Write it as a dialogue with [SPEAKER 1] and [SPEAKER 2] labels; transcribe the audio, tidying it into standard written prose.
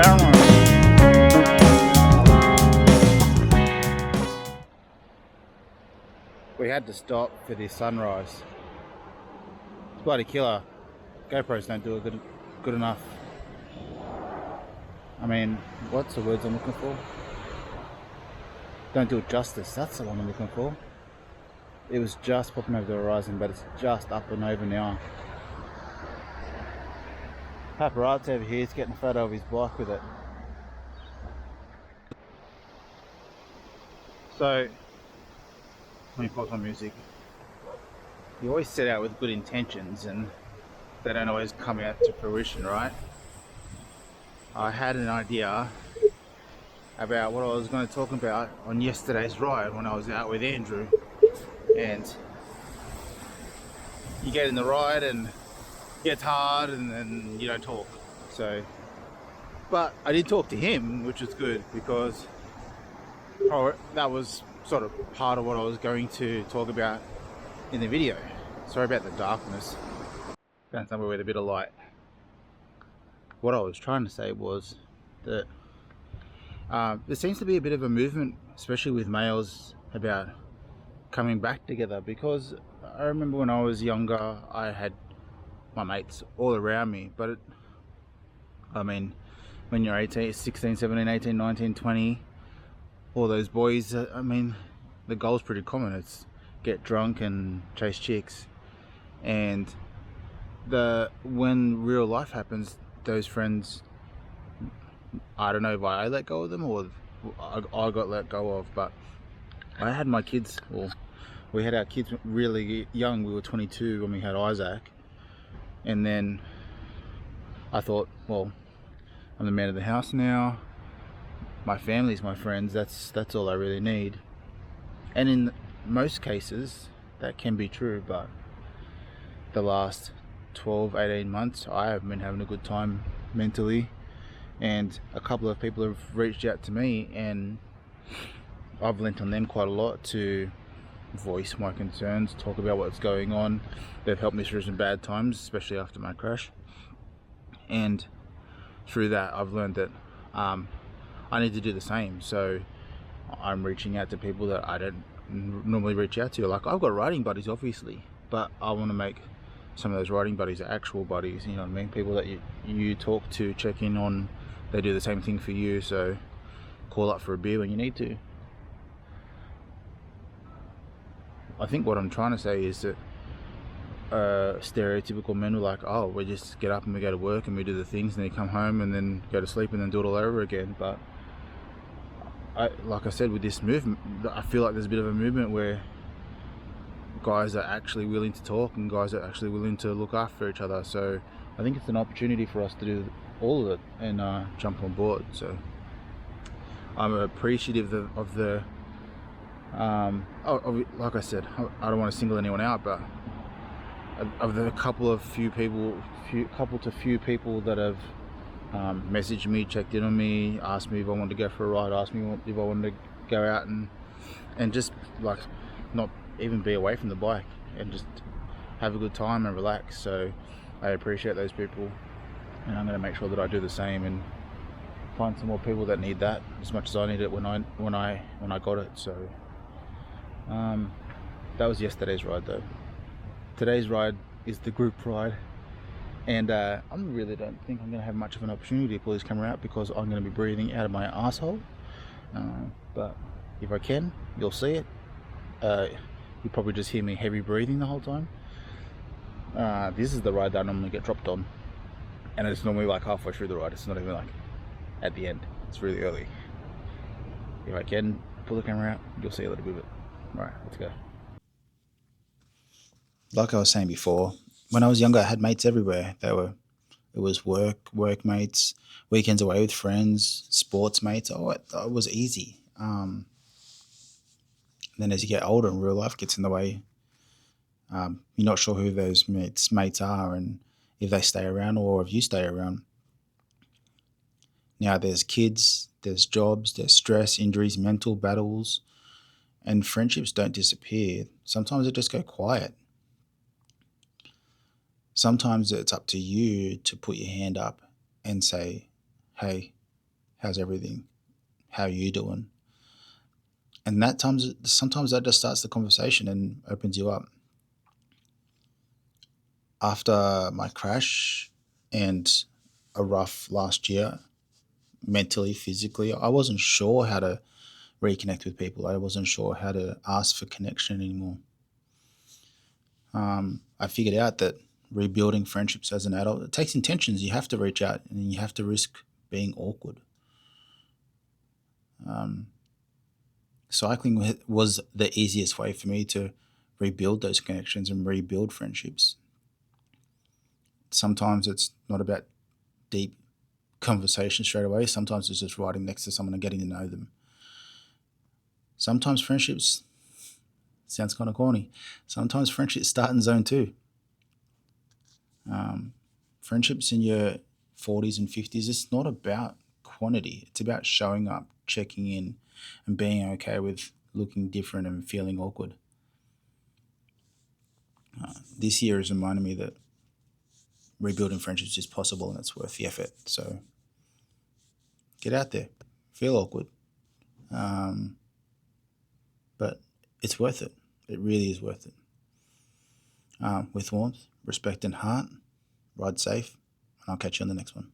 [SPEAKER 1] camera. We had to stop for this sunrise. It's bloody killer. GoPros don't do it good enough. I mean, what's the words I'm looking for? Don't do it justice. That's the one I'm looking for. It was just popping over the horizon, but it's just up and over now. Paparazzi over here is getting a photo of his bike with it. So, let me pause my music. You always set out with good intentions and they don't always come out to fruition, right? I had an idea about what I was going to talk about on yesterday's ride when I was out with Andrew, and you get in the ride and it gets hard and then you don't talk. So, but I did talk to him, which was good because that was sort of part of what I was going to talk about in the video. Sorry about the darkness. Found somewhere with a bit of light. What I was trying to say was that there seems to be a bit of a movement, especially with males, about coming back together, because I remember when I was younger I had my mates all around me, but I mean, when you're 18, 16, 17, 18, 19, 20, all those boys, I mean, the goal's pretty common. It's get drunk and chase chicks, and when real life happens, those friends, I don't know if I let go of them or I got let go of, but I had my kids, well, we had our kids really young. We were 22 when we had Isaac, and then I thought, well, I'm the man of the house now, my family's my friends, that's all I really need. And in most cases that can be true, but the last 12, 18 months I have been having a good time mentally, and a couple of people have reached out to me and I've lent on them quite a lot to voice my concerns, talk about what's going on. They've helped me through some bad times, especially after my crash, and through that I've learned that I need to do the same. So I'm reaching out to people that I don't normally reach out to. Like, I've got riding buddies obviously, but I want to make some of those riding buddies actual buddies, you know what I mean? People that you talk to, check in on, they do the same thing for you, so call up for a beer when you need to. I think what I'm trying to say is that stereotypical men are like, oh, we just get up and we go to work and we do the things and then you come home and then go to sleep and then do it all over again. But like I said, with this movement, I feel like there's a bit of a movement where guys are actually willing to talk and guys are actually willing to look after each other. So I think it's an opportunity for us to do all of it and jump on board. So I'm appreciative of the like I said, I don't want to single anyone out, but of the couple to few people that have messaged me, checked in on me, asked me if I wanted to go for a ride, asked me if I wanted to go out and just like not even be away from the bike and just have a good time and relax. So I appreciate those people, and I'm going to make sure that I do the same and find some more people that need that as much as I need it when I got it. So that was yesterday's ride though. Today's ride is the group ride, and I really don't think I'm going to have much of an opportunity to pull this camera out because I'm going to be breathing out of my asshole. But if I can, you'll see it. You'll probably just hear me heavy breathing the whole time. This is the ride that I normally get dropped on, and it's normally like halfway through the ride. It's not even like at the end. It's really early. If I can pull the camera out, you'll see a little bit of it. Alright, let's go. Like I was saying before, when I was younger I had mates everywhere. It was work mates, weekends away with friends, sports mates. Oh, it was easy. Then as you get older and real life gets in the way, you're not sure who those mates are and if they stay around or if you stay around. Now there's kids, there's jobs, there's stress, injuries, mental battles, and friendships don't disappear. Sometimes they just go quiet. Sometimes it's up to you to put your hand up and say, hey, how's everything? How are you doing? And that times sometimes that just starts the conversation and opens you up. After my crash and a rough last year, mentally, physically, I wasn't sure how to reconnect with people. I wasn't sure how to ask for connection anymore. I figured out that rebuilding friendships as an adult, it takes intentions. You have to reach out and you have to risk being awkward. Um, Cycling was the easiest way for me to rebuild those connections and rebuild friendships. Sometimes it's not about deep conversation straight away. Sometimes it's just riding next to someone and getting to know them. Sometimes friendships, sounds kind of corny, sometimes friendships start in zone two. Um, Friendships in your 40s and 50s, it's not about quantity. It's about showing up, checking in, and being okay with looking different and feeling awkward. This year has reminded me that rebuilding friendships is possible and it's worth the effort. So get out there, feel awkward, um, but it's worth it. It really is worth it. With warmth, respect, and heart, ride safe, and I'll catch you on the next one.